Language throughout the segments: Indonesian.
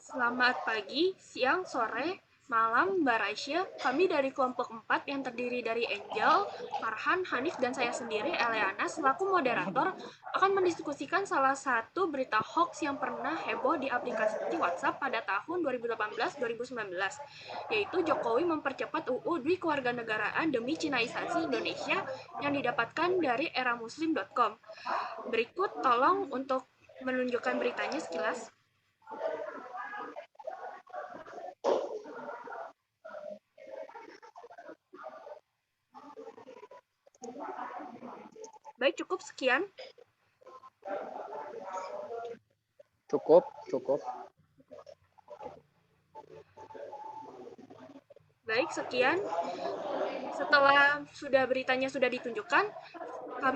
Selamat pagi, siang, sore, malam, Mbak Raisya. Kami dari kelompok 4 yang terdiri dari Angel, Farhan, Hanif, dan saya sendiri, Eleana, selaku moderator, akan mendiskusikan salah satu berita hoax yang pernah heboh di aplikasi WhatsApp pada tahun 2018-2019, yaitu Jokowi mempercepat UU Dwi Kewarganegaraan demi Cinaisasi Indonesia yang didapatkan dari eramuslim.com. Berikut tolong untuk menunjukkan beritanya sekilas. Baik, cukup sekian. Cukup. Baik, sekian. Setelah beritanya sudah ditunjukkan,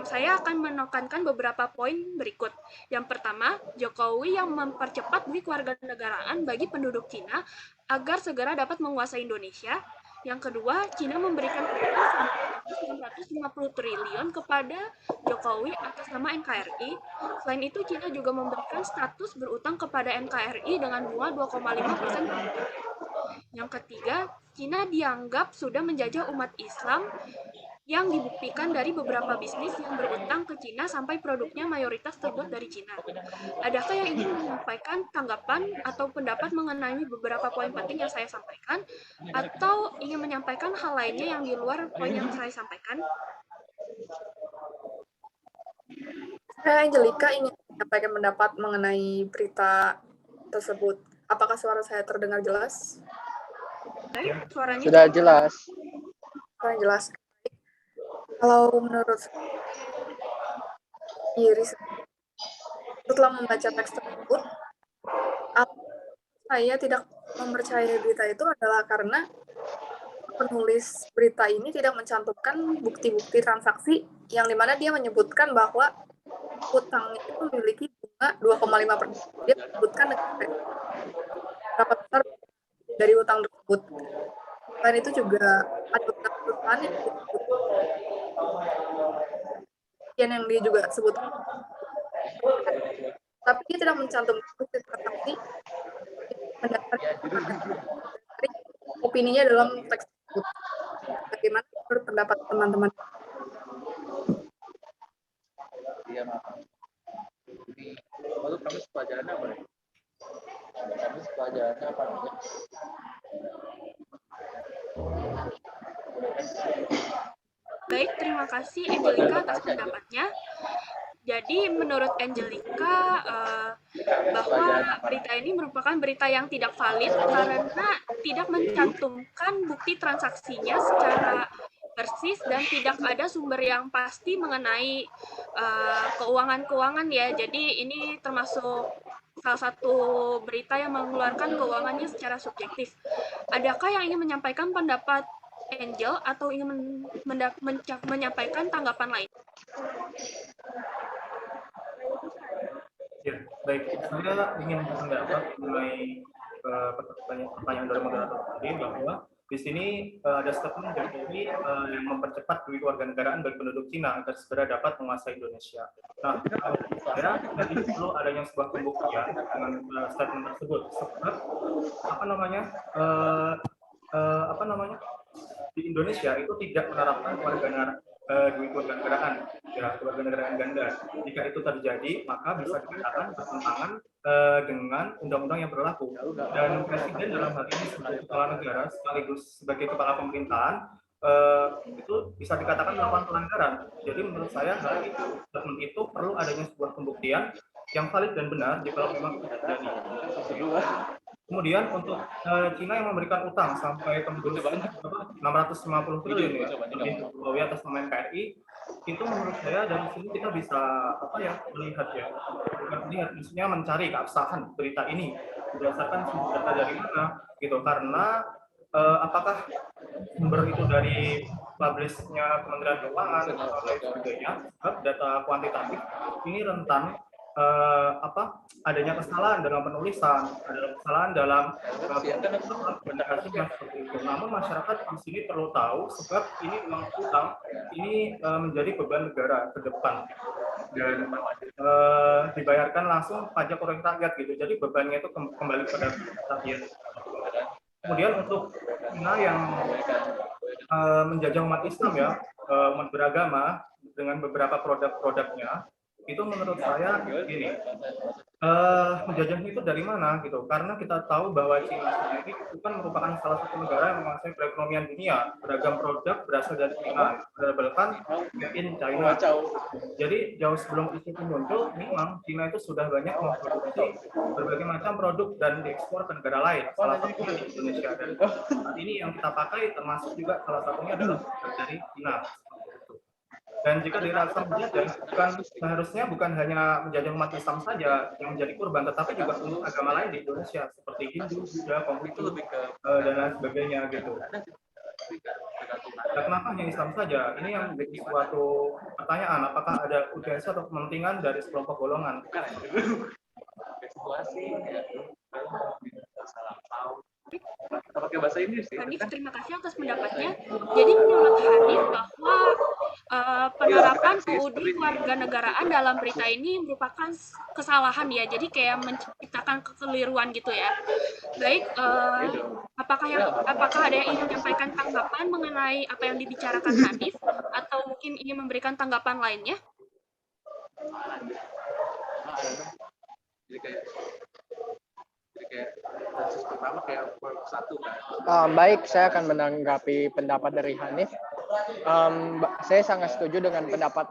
saya akan menekankan beberapa poin berikut. Yang pertama, Jokowi yang mempercepat demi kewarganegaraan bagi penduduk Cina agar segera dapat menguasai Indonesia. Yang kedua, Cina memberikan utang 650 triliun kepada Jokowi atas nama NKRI. Selain itu, Cina juga memberikan status berutang kepada NKRI dengan bunga 2,5%. Yang ketiga, Cina dianggap sudah menjajah umat Islam yang dibuktikan dari beberapa bisnis yang berutang ke Cina sampai produknya mayoritas terbuat dari Cina. Adakah yang ingin menyampaikan tanggapan atau pendapat mengenai beberapa poin penting yang saya sampaikan, atau ingin menyampaikan hal lainnya yang di luar poin yang saya sampaikan? Saya Angelika ingin menyampaikan pendapat mengenai berita tersebut. Apakah suara saya terdengar jelas? Baik, suaranya Sudah jelas. Suara jelas. Kalau menurut diri setelah membaca teks tersebut, saya tidak mempercayai berita itu adalah karena penulis berita ini tidak mencantumkan bukti-bukti transaksi yang dimana dia menyebutkan bahwa utang itu memiliki bunga 2,5%. Dia menyebutkan berapa besar dari utang tersebut. Selain itu juga ada beberapa perusahaan yang dia juga sebut, tapi dia tidak mencantumkan bukti transaksi mendasarkan opininya dalam teks tersebut. Bagaimana menurut pendapat teman-teman? Lalu kamu pelajarannya apa nih? Kamu pelajarannya apa nih? Baik, terima kasih Angelika atas pendapatnya. Jadi menurut Angelika bahwa berita ini merupakan berita yang tidak valid karena tidak mencantumkan bukti transaksinya secara persis dan tidak ada sumber yang pasti mengenai keuangan-keuangan ya. Jadi ini termasuk salah satu berita yang mengeluarkan keuangannya secara subjektif. Adakah yang ingin menyampaikan pendapat Angel atau ingin menyampaikan tanggapan lain? Ya, baik. Saya ingin berpendapat mengenai pertanyaan dari moderator tadi bahwa di sini ada statement Jokowi yang mempercepat demi kewarganegaraan bagi penduduk Cina agar segera dapat menguasai Indonesia. Nah, saya tadi perlu adanya sebuah pembuktian dengan statement tersebut. Sebab di Indonesia itu tidak menerapkan kewarganegaraan, ya, kewarganegaraan ganda. Jika itu terjadi, maka bisa dikatakan bertentangan dengan undang-undang yang berlaku. Dan Presiden dalam hal ini sebagai kepala negara sekaligus sebagai kepala pemerintahan itu bisa dikatakan melakukan pelanggaran. Jadi menurut saya hal itu perlu adanya sebuah pembuktian yang valid dan benar jika memang terjadi. Kemudian untuk Cina yang memberikan utang sampai tembus 650 triliun ya, Jokowi atas nama NKRI, itu menurut saya dari sini kita bisa melihat maksudnya mencari keabsahan berita ini berdasarkan sumber data dari mana gitu, karena apakah sumber itu dari publish-nya Kementerian Keuangan atau lain sebagainya, data kuantitatif ini rentan adanya kesalahan dalam penulisan, ada kesalahan dalam pendekatan seperti itu. Namun masyarakat di sini perlu tahu sebab ini memang utang ini menjadi beban negara ke depan. dan dibayarkan langsung pajak orang rakyat gitu. Jadi bebannya itu kembali pada rakyat. Kemudian untuk China yang menjajah umat Islam ya, umat beragama dengan beberapa produk-produknya, itu menurut saya gini, menjajahnya itu dari mana gitu? Karena kita tahu bahwa China sendiri itu kan merupakan salah satu negara yang menguasai perekonomian dunia. Beragam produk berasal dari China, bahkan made in China. Jadi jauh sebelum isu itu muncul, memang China itu sudah banyak memproduksi berbagai macam produk dan diekspor ke negara lain, salah satunya di Indonesia. Dan saat ini yang kita pakai termasuk juga salah satunya adalah dari China. Dan jika dirasa menjajah, seharusnya bukan hanya menjajah umat Islam saja yang menjadi korban, tetapi juga untuk agama lain di Indonesia seperti Hindu, Buddha, Konghucu, dan lain sebagainya gitu. Nah, kenapa hanya Islam saja? Ini yang menjadi suatu pertanyaan, apakah ada urgensi atau kepentingan dari sekelompok golongan? Kita pakai bahasa Inggris sih. Hanif, terima kasih atas pendapatnya. Jadi menurut Hanif bahwa penerapan UUD kewarganegaraan dalam berita ini merupakan kesalahan ya. Jadi kayak menciptakan kekeliruan gitu ya. Baik, apakah ada yang ingin menyampaikan tanggapan mengenai apa yang dibicarakan Hanif atau mungkin ingin memberikan tanggapan lainnya? Jadi kayak kasus pertama kayak satu kan. Baik, saya akan menanggapi pendapat dari Hanif. Saya sangat setuju dengan pendapat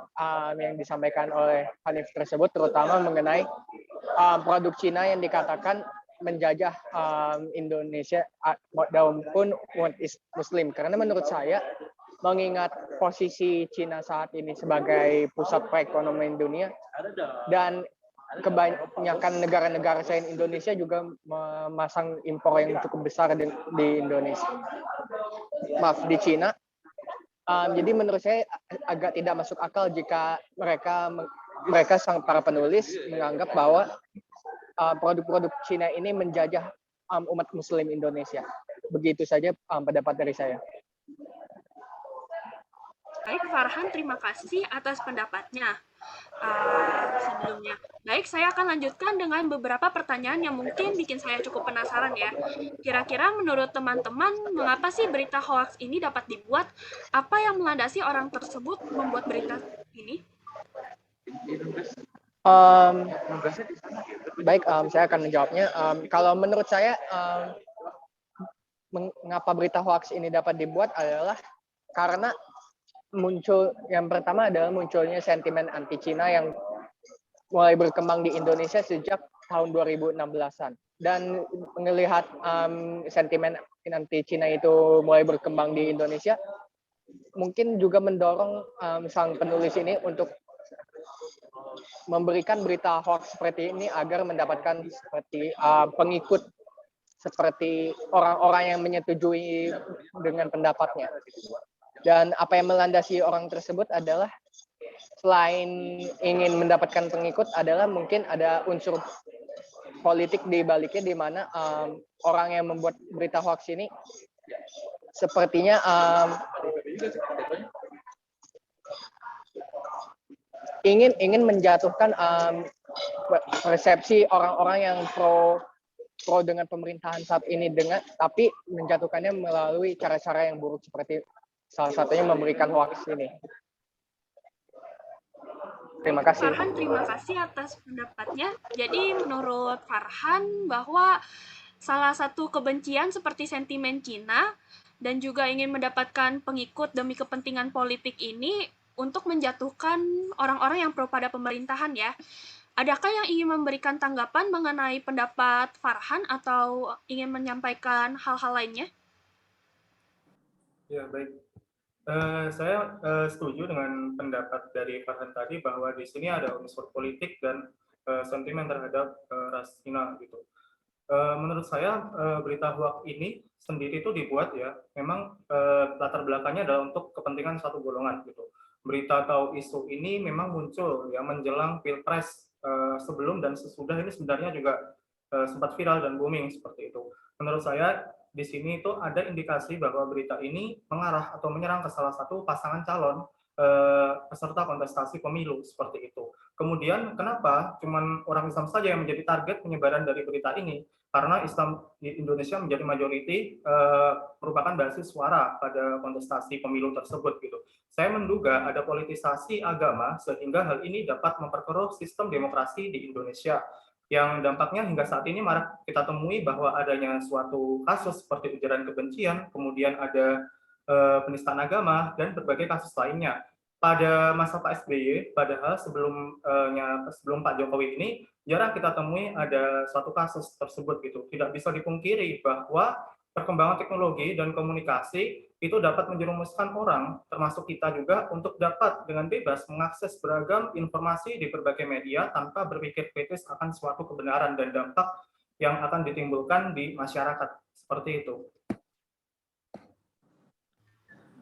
yang disampaikan oleh Hanif tersebut, terutama mengenai produk Cina yang dikatakan menjajah Indonesia walaupun umat Muslim. Karena menurut saya, mengingat posisi Cina saat ini sebagai pusat perekonomian dunia dan kebanyakan negara-negara selain Indonesia juga memasang impor yang cukup besar di Indonesia. Maaf, di Cina. Jadi menurut saya agak tidak masuk akal jika mereka sang para penulis menganggap bahwa produk-produk Cina ini menjajah umat Muslim Indonesia. Begitu saja pendapat dari saya. Baik, Farhan, terima kasih atas pendapatnya sebelumnya. Baik, saya akan lanjutkan dengan beberapa pertanyaan yang mungkin bikin saya cukup penasaran ya. Kira-kira menurut teman-teman, mengapa sih berita hoax ini dapat dibuat? Apa yang melandasi orang tersebut membuat berita ini? Baik, saya akan menjawabnya. Kalau menurut saya, mengapa berita hoax ini dapat dibuat adalah karena yang pertama adalah munculnya sentimen anti Cina yang mulai berkembang di Indonesia sejak tahun 2016-an. Dan melihat sentimen anti Cina itu mulai berkembang di Indonesia, mungkin juga mendorong sang penulis ini untuk memberikan berita hoax seperti ini agar mendapatkan seperti pengikut, seperti orang-orang yang menyetujui dengan pendapatnya. Dan apa yang melandasi orang tersebut adalah selain ingin mendapatkan pengikut adalah mungkin ada unsur politik di baliknya, di mana orang yang membuat berita hoax ini sepertinya ingin menjatuhkan persepsi orang-orang yang pro dengan pemerintahan saat ini, tapi menjatuhkannya melalui cara-cara yang buruk, seperti salah satunya memberikan hoax ini. Terima kasih. Farhan, terima kasih atas pendapatnya. Jadi menurut Farhan bahwa salah satu kebencian seperti sentimen Cina dan juga ingin mendapatkan pengikut demi kepentingan politik ini untuk menjatuhkan orang-orang yang pro pada pemerintahan ya. Adakah yang ingin memberikan tanggapan mengenai pendapat Farhan atau ingin menyampaikan hal-hal lainnya? Ya, baik. Saya setuju dengan pendapat dari Farhan tadi bahwa di sini ada unsur politik dan sentimen terhadap ras Cina gitu. Menurut saya berita hoax ini sendiri itu dibuat ya, memang latar belakangnya adalah untuk kepentingan satu golongan gitu. Berita atau isu ini memang muncul ya menjelang Pilpres, sebelum dan sesudah ini sebenarnya juga sempat viral dan booming seperti itu. Menurut saya di sini itu ada indikasi bahwa berita ini mengarah atau menyerang ke salah satu pasangan calon peserta kontestasi pemilu seperti itu. Kemudian kenapa cuman orang Islam saja yang menjadi target penyebaran dari berita ini? Karena Islam di Indonesia menjadi majoriti merupakan basis suara pada kontestasi pemilu tersebut gitu. Saya menduga ada politisasi agama sehingga hal ini dapat memperkeruh sistem demokrasi di Indonesia yang dampaknya hingga saat ini marak kita temui bahwa adanya suatu kasus seperti ujaran kebencian, kemudian ada penistaan agama dan berbagai kasus lainnya. Pada masa Pak SBY, padahal sebelum Pak Jokowi ini jarang kita temui ada suatu kasus tersebut gitu. Tidak bisa dipungkiri bahwa perkembangan teknologi dan komunikasi itu dapat menjerumuskan orang, termasuk kita juga, untuk dapat dengan bebas mengakses beragam informasi di berbagai media tanpa berpikir kritis akan suatu kebenaran dan dampak yang akan ditimbulkan di masyarakat. Seperti itu.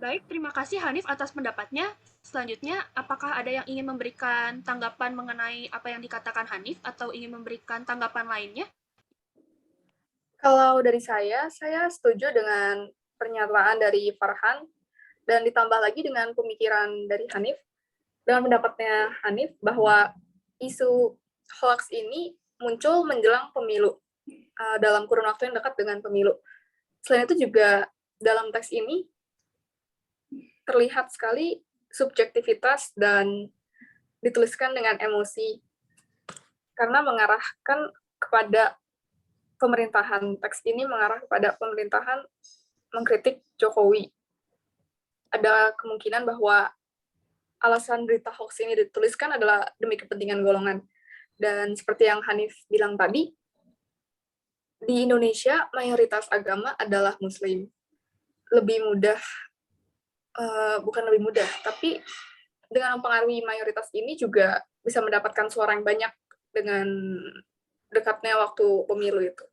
Baik, terima kasih Hanif atas pendapatnya. Selanjutnya, apakah ada yang ingin memberikan tanggapan mengenai apa yang dikatakan Hanif atau ingin memberikan tanggapan lainnya? Kalau dari saya setuju dengan pernyataan dari Farhan dan ditambah lagi dengan pemikiran dari Hanif. Dengan pendapatnya Hanif bahwa isu hoax ini muncul menjelang pemilu, dalam kurun waktu yang dekat dengan pemilu. Selain itu juga dalam teks ini terlihat sekali subjektivitas dan dituliskan dengan emosi karena mengarahkan kepada pemerintahan. Teks ini mengarah kepada pemerintahan mengkritik Jokowi. Ada kemungkinan bahwa alasan berita hoax ini dituliskan adalah demi kepentingan golongan. Dan seperti yang Hanif bilang tadi, di Indonesia mayoritas agama adalah Muslim. Lebih mudah, bukan lebih mudah, tapi dengan mempengaruhi mayoritas ini juga bisa mendapatkan suara yang banyak dengan dekatnya waktu pemilu itu.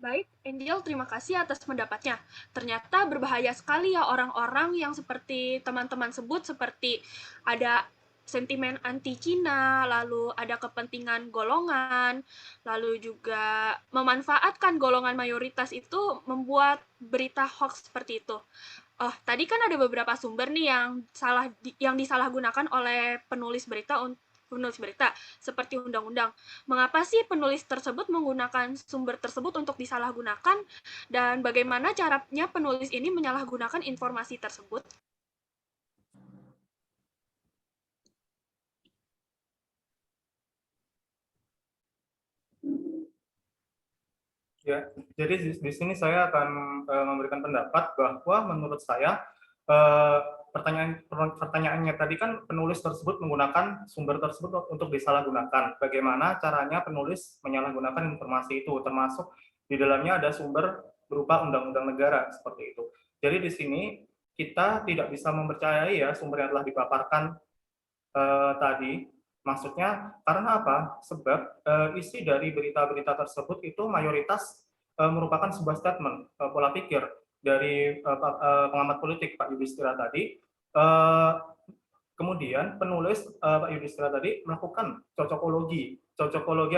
Baik, Angel, terima kasih atas pendapatnya. Ternyata berbahaya sekali ya orang-orang yang seperti teman-teman sebut, seperti ada sentimen anti-Cina, lalu ada kepentingan golongan, lalu juga memanfaatkan golongan mayoritas itu membuat berita hoax seperti itu. Oh, tadi kan ada beberapa sumber nih yang disalahgunakan oleh penulis berita seperti undang-undang. Mengapa sih penulis tersebut menggunakan sumber tersebut untuk disalahgunakan dan bagaimana caranya penulis ini menyalahgunakan informasi tersebut? Ya, jadi di sini saya akan memberikan pendapat bahwa menurut saya pertanyaannya tadi kan penulis tersebut menggunakan sumber tersebut untuk disalahgunakan. Bagaimana caranya penulis menyalahgunakan informasi itu, termasuk di dalamnya ada sumber berupa undang-undang negara seperti itu. Jadi di sini kita tidak bisa mempercayai ya sumber yang telah dipaparkan tadi. Maksudnya karena apa? Sebab isi dari berita-berita tersebut itu mayoritas merupakan sebuah statement pola pikir dari pengamat politik Pak Yudhistira tadi. Kemudian penulis Pak Yudhistira tadi melakukan cocokologi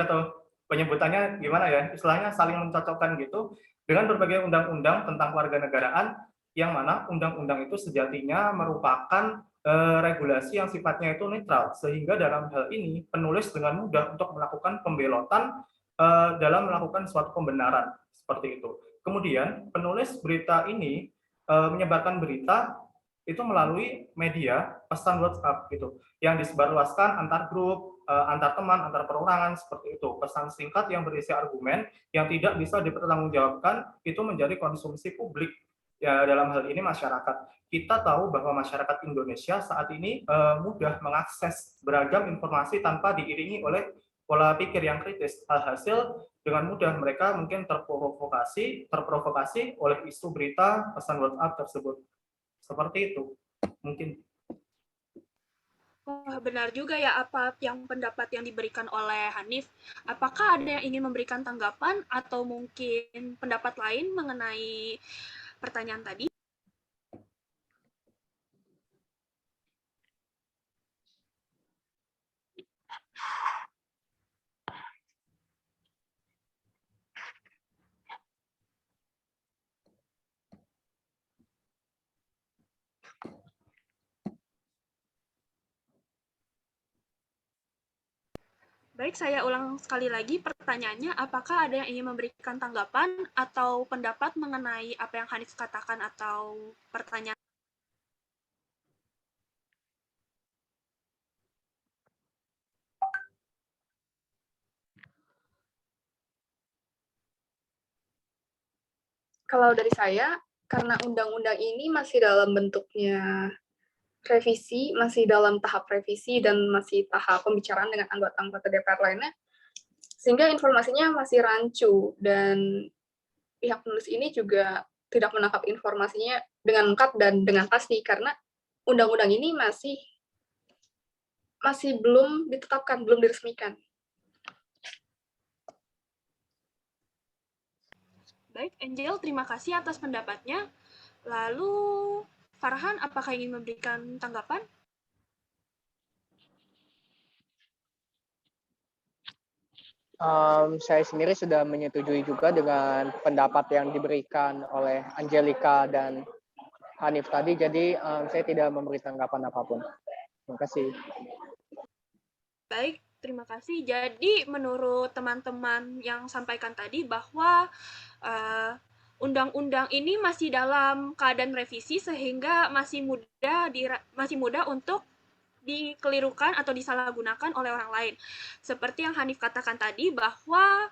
atau penyebutannya gimana ya? Istilahnya saling mencocokkan gitu dengan berbagai undang-undang tentang kewarganegaraan yang mana undang-undang itu sejatinya merupakan regulasi yang sifatnya itu netral, sehingga dalam hal ini penulis dengan mudah untuk melakukan pembelotan dalam melakukan suatu pembenaran seperti itu. Kemudian penulis berita ini menyebarkan berita itu melalui media pesan WhatsApp gitu, yang disebarluaskan antar grup, antar teman, antar perorangan seperti itu. Pesan singkat yang berisi argumen yang tidak bisa dipertanggungjawabkan itu menjadi konsumsi publik ya dalam hal ini masyarakat. Kita tahu bahwa masyarakat Indonesia saat ini mudah mengakses beragam informasi tanpa diiringi oleh pola pikir yang kritis. Alhasil dengan mudah mereka mungkin terprovokasi oleh isu berita pesan WhatsApp tersebut. Seperti itu. Mungkin. Wah, benar juga ya pendapat yang diberikan oleh Hanif. Apakah ada yang ingin memberikan tanggapan atau mungkin pendapat lain mengenai pertanyaan tadi? Baik, saya ulang sekali lagi pertanyaannya, apakah ada yang ingin memberikan tanggapan atau pendapat mengenai apa yang Hanif katakan atau pertanyaan? Kalau dari saya, karena undang-undang ini masih dalam bentuknya revisi, masih dalam tahap revisi dan masih tahap pembicaraan dengan anggota-anggota DPR lainnya, sehingga informasinya masih rancu dan pihak penulis ini juga tidak menangkap informasinya dengan lengkap dan dengan pasti karena undang-undang ini masih belum ditetapkan, belum diresmikan. Baik, Angel, terima kasih atas pendapatnya. Lalu, Farhan, apakah ingin memberikan tanggapan? Saya sendiri sudah menyetujui juga dengan pendapat yang diberikan oleh Angelica dan Hanif tadi, jadi saya tidak memberi tanggapan apapun. Terima kasih. Baik, terima kasih. Jadi, menurut teman-teman yang sampaikan tadi bahwa undang-undang ini masih dalam keadaan revisi sehingga masih mudah untuk dikelirukan atau disalahgunakan oleh orang lain. Seperti yang Hanif katakan tadi bahwa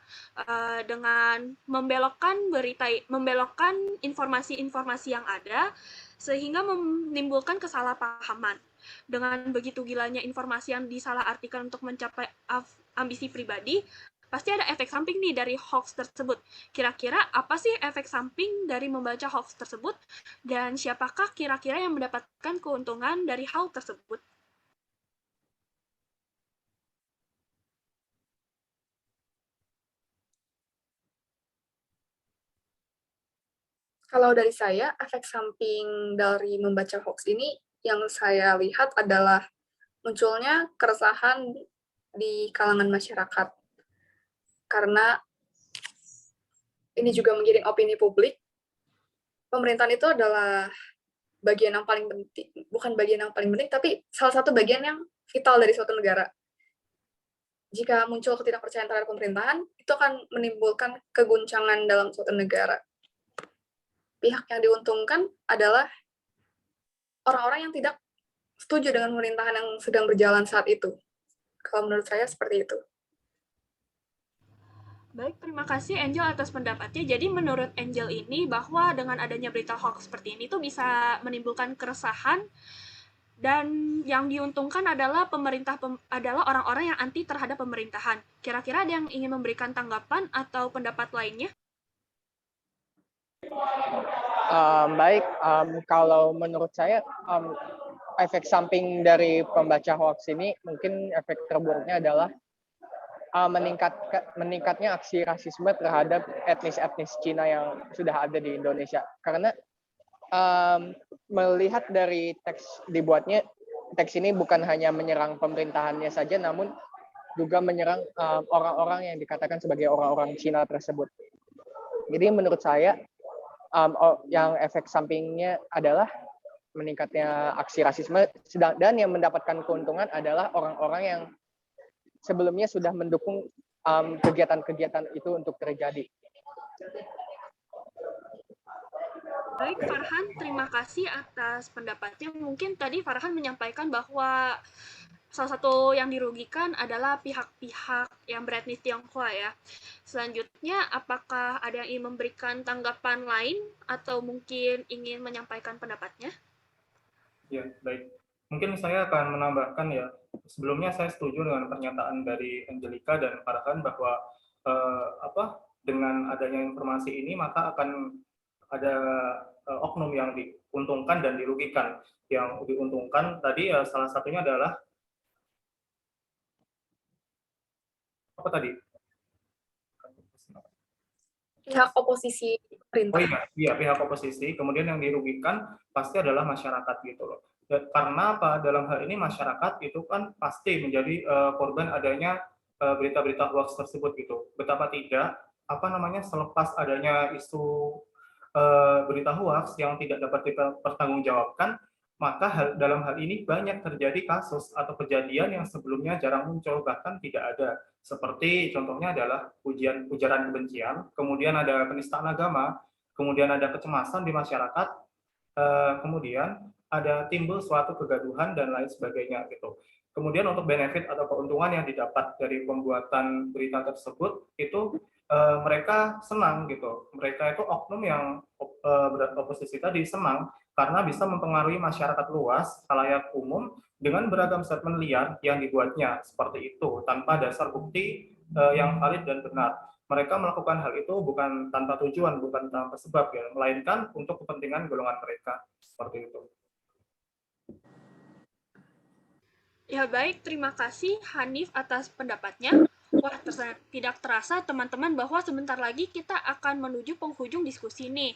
dengan membelokkan informasi-informasi yang ada sehingga menimbulkan kesalahpahaman. Dengan begitu gilanya informasi yang disalahartikan untuk mencapai ambisi pribadi, pasti ada efek samping nih dari hoax tersebut. Kira-kira apa sih efek samping dari membaca hoax tersebut dan siapakah kira-kira yang mendapatkan keuntungan dari hal tersebut? Kalau dari saya, efek samping dari membaca hoax ini yang saya lihat adalah munculnya keresahan di kalangan masyarakat. Karena ini juga menggiring opini publik. Pemerintahan itu adalah bagian yang paling penting, bukan bagian yang paling penting, tapi salah satu bagian yang vital dari suatu negara. Jika muncul ketidakpercayaan terhadap pemerintahan, itu akan menimbulkan keguncangan dalam suatu negara. Pihak yang diuntungkan adalah orang-orang yang tidak setuju dengan pemerintahan yang sedang berjalan saat itu. Kalau menurut saya seperti itu. Baik, terima kasih Angel atas pendapatnya. Jadi menurut Angel ini bahwa dengan adanya berita hoax seperti ini tuh bisa menimbulkan keresahan dan yang diuntungkan adalah adalah orang-orang yang anti terhadap pemerintahan. Kira-kira ada yang ingin memberikan tanggapan atau pendapat lainnya? Baik, kalau menurut saya efek samping dari pembaca hoax ini mungkin efek terburuknya adalah meningkatnya aksi rasisme terhadap etnis-etnis Cina yang sudah ada di Indonesia. Karena melihat dari teks dibuatnya, teks ini bukan hanya menyerang pemerintahannya saja, namun juga menyerang orang-orang yang dikatakan sebagai orang-orang Cina tersebut. Jadi menurut saya yang efek sampingnya adalah meningkatnya aksi rasisme, dan yang mendapatkan keuntungan adalah orang-orang yang sebelumnya sudah mendukung kegiatan-kegiatan itu untuk terjadi. Baik, Farhan, terima kasih atas pendapatnya. Mungkin tadi Farhan menyampaikan bahwa salah satu yang dirugikan adalah pihak-pihak yang beretnis Tionghoa ya. Selanjutnya, apakah ada yang ingin memberikan tanggapan lain atau mungkin ingin menyampaikan pendapatnya? Ya, baik. Mungkin saya akan menambahkan ya, sebelumnya saya setuju dengan pernyataan dari Angelica dan Farhan bahwa dengan adanya informasi ini maka akan ada oknum yang diuntungkan dan dirugikan. Yang diuntungkan tadi salah satunya adalah apa tadi? Pihak oposisi pemerintah. Oh iya, pihak oposisi. Kemudian yang dirugikan pasti adalah masyarakat gitu loh. Karena apa? Dalam hal ini masyarakat itu kan pasti menjadi korban adanya berita-berita hoax tersebut gitu. Betapa tidak, selepas adanya isu berita hoax yang tidak dapat dipertanggungjawabkan, maka dalam hal ini banyak terjadi kasus atau kejadian yang sebelumnya jarang muncul, bahkan tidak ada. Seperti contohnya adalah ujaran kebencian, kemudian ada penistaan agama, kemudian ada kecemasan di masyarakat, kemudian ada timbul suatu kegaduhan dan lain sebagainya gitu. Kemudian untuk benefit atau keuntungan yang didapat dari pembuatan berita tersebut itu mereka senang gitu. Mereka itu oknum yang beroposisi tadi senang karena bisa mempengaruhi masyarakat luas, khalayak umum dengan beragam statement liar yang dibuatnya seperti itu tanpa dasar bukti yang valid dan benar. Mereka melakukan hal itu bukan tanpa tujuan, bukan tanpa sebab ya, melainkan untuk kepentingan golongan mereka seperti itu. Ya baik, terima kasih Hanif atas pendapatnya. Wah, tidak terasa teman-teman bahwa sebentar lagi kita akan menuju penghujung diskusi nih.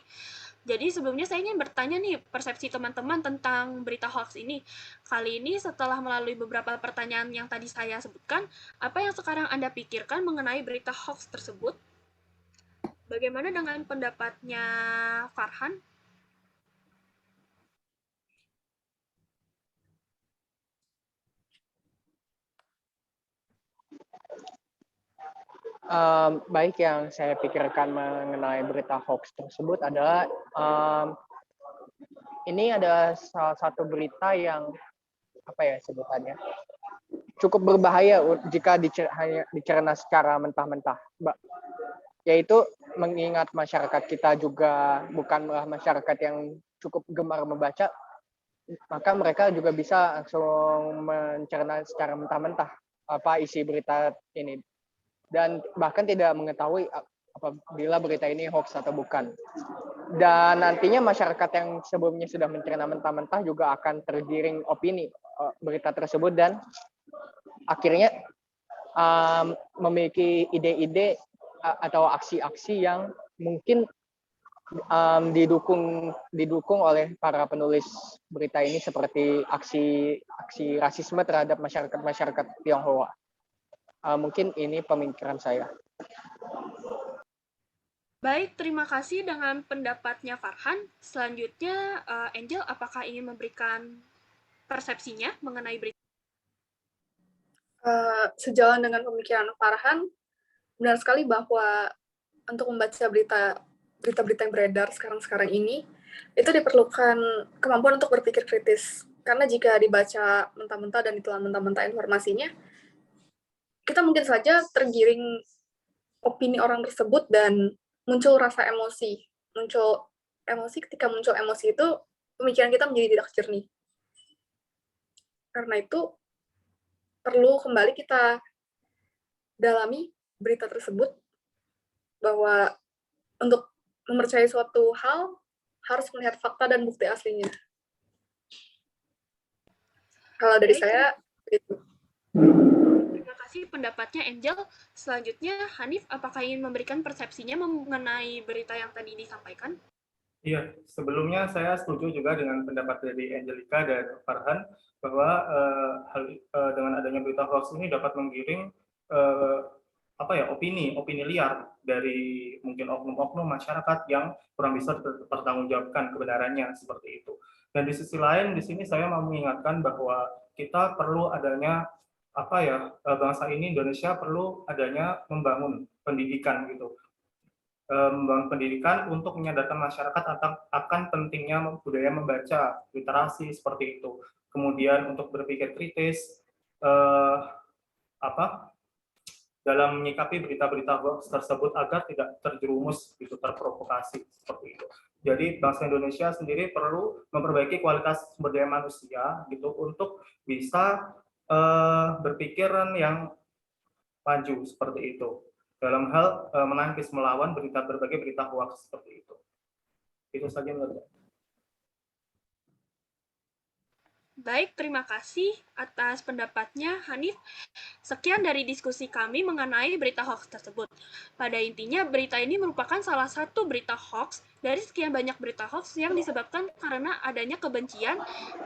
Jadi sebelumnya saya ingin bertanya nih, persepsi teman-teman tentang berita hoax ini. Kali ini setelah melalui beberapa pertanyaan yang tadi saya sebutkan, apa yang sekarang Anda pikirkan mengenai berita hoax tersebut? Bagaimana dengan pendapatnya Farhan? Baik, yang saya pikirkan mengenai berita hoax tersebut adalah ini ada salah satu berita yang apa ya sebutannya cukup berbahaya jika hanya dicerna secara mentah-mentah, yaitu mengingat masyarakat kita juga bukanlah masyarakat yang cukup gemar membaca, maka mereka juga bisa langsung mencerna secara mentah-mentah apa isi berita ini dan bahkan tidak mengetahui apabila berita ini hoax atau bukan. Dan nantinya masyarakat yang sebelumnya sudah mencerna mentah-mentah juga akan tergiring opini berita tersebut dan akhirnya memiliki ide-ide atau aksi-aksi yang mungkin didukung oleh para penulis berita ini seperti aksi rasisme terhadap masyarakat Tionghoa. Mungkin ini pemikiran saya. Baik, terima kasih dengan pendapatnya Farhan. Selanjutnya, Angel, apakah ingin memberikan persepsinya mengenai berita? Sejalan dengan pemikiran Farhan, benar sekali bahwa untuk membaca berita-berita yang beredar sekarang ini, itu diperlukan kemampuan untuk berpikir kritis. Karena jika dibaca mentah-mentah dan ditelan mentah-mentah informasinya, kita mungkin saja tergiring opini orang tersebut dan muncul rasa emosi. Ketika muncul emosi itu, pemikiran kita menjadi tidak jernih. Karena itu, perlu kembali kita dalami berita tersebut, bahwa untuk mempercayai suatu hal, harus melihat fakta dan bukti aslinya. Kalau dari saya, itu. Terima kasih pendapatnya Angel. Selanjutnya, Hanif, apakah ingin memberikan persepsinya mengenai berita yang tadi disampaikan? Iya, sebelumnya saya setuju juga dengan pendapat dari Angelica dan Farhan bahwa dengan adanya berita hoax ini dapat menggiring opini liar dari mungkin oknum-oknum masyarakat yang kurang bisa tertanggungjawabkan kebenarannya seperti itu. Dan di sisi lain, di sini saya mau mengingatkan bahwa kita perlu adanya bangsa ini Indonesia perlu adanya membangun pendidikan gitu. Membangun pendidikan untuk menyadarkan masyarakat akan pentingnya budaya membaca, literasi seperti itu. Kemudian untuk berpikir kritis, dalam menyikapi berita-berita hoax tersebut agar tidak terjerumus, gitu, terprovokasi seperti itu. Jadi bangsa Indonesia sendiri perlu memperbaiki kualitas sumber daya manusia, gitu, untuk bisa berpikiran yang maju seperti itu. Dalam hal menangkis melawan berbagai berita hoax seperti itu. Itu saja menurut saya. Baik, terima kasih atas pendapatnya Hanif. Sekian dari diskusi kami mengenai berita hoax tersebut. Pada intinya, berita ini merupakan salah satu berita hoax dari sekian banyak berita hoax yang disebabkan karena adanya kebencian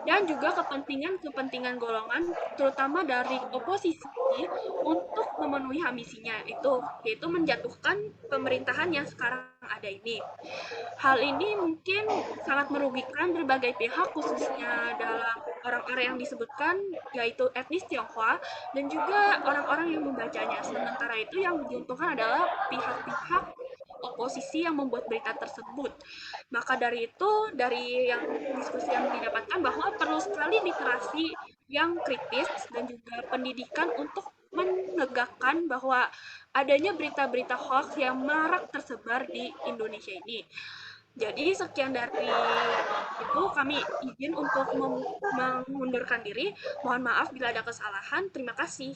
dan juga kepentingan-kepentingan golongan, terutama dari oposisi, untuk memenuhi ambisinya itu, yaitu menjatuhkan pemerintahan yang sekarang ada ini. Hal ini mungkin sangat merugikan berbagai pihak, khususnya dalam orang-orang yang disebutkan, yaitu etnis Tionghoa, dan juga orang-orang yang membacanya. Sementara itu yang diuntungkan adalah pihak-pihak oposisi yang membuat berita tersebut. Maka dari itu, dari yang diskusi yang didapatkan bahwa perlu sekali literasi yang kritis dan juga pendidikan untuk menegakkan bahwa adanya berita-berita hoax yang marak tersebar di Indonesia ini. Jadi sekian dari itu, kami izin untuk mengundurkan diri. Mohon maaf bila ada kesalahan. Terima kasih.